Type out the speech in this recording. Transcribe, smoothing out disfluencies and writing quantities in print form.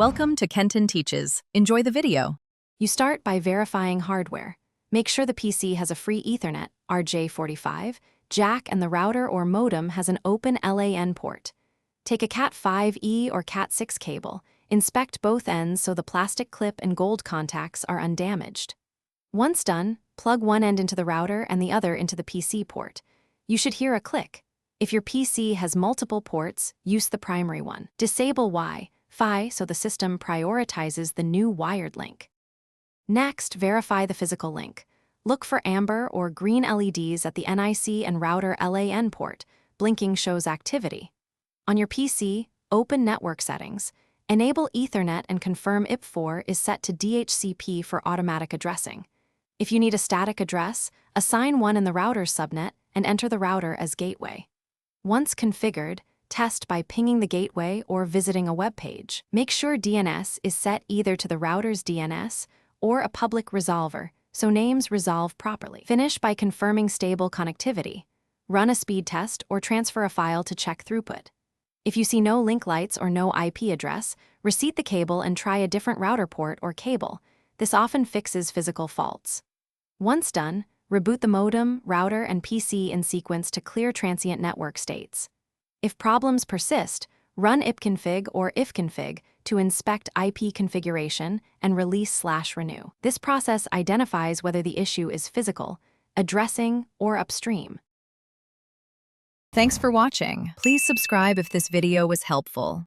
Welcome to Kenton Teaches. Enjoy the video. You start by verifying hardware. Make sure the PC has a free Ethernet, RJ45, jack, and the router or modem has an open LAN port. Take a Cat5e or Cat6 cable. Inspect both ends so the plastic clip and gold contacts are undamaged. Once done, plug one end into the router and the other into the PC port. You should hear a click. If your PC has multiple ports, use the primary one. Disable Wi-Fi so the system prioritizes the new wired link. Next, verify the physical link. Look for amber or green LEDs at the NIC and router LAN port. Blinking shows activity. On your PC, open Network Settings. Enable Ethernet and confirm IP4 is set to DHCP for automatic addressing. If you need a static address, assign one in the router's subnet and enter the router as gateway. Once configured, test by pinging the gateway or visiting a web page. Make sure DNS is set either to the router's DNS or a public resolver, so names resolve properly. Finish by confirming stable connectivity. Run a speed test or transfer a file to check throughput. If you see no link lights or no IP address, reset the cable and try a different router port or cable. This often fixes physical faults. Once done, reboot the modem, router, and PC in sequence to clear transient network states. If problems persist, run ipconfig or ifconfig to inspect IP configuration and release/renew. This process identifies whether the issue is physical, addressing, or upstream. Thanks for watching. Please subscribe if this video was helpful.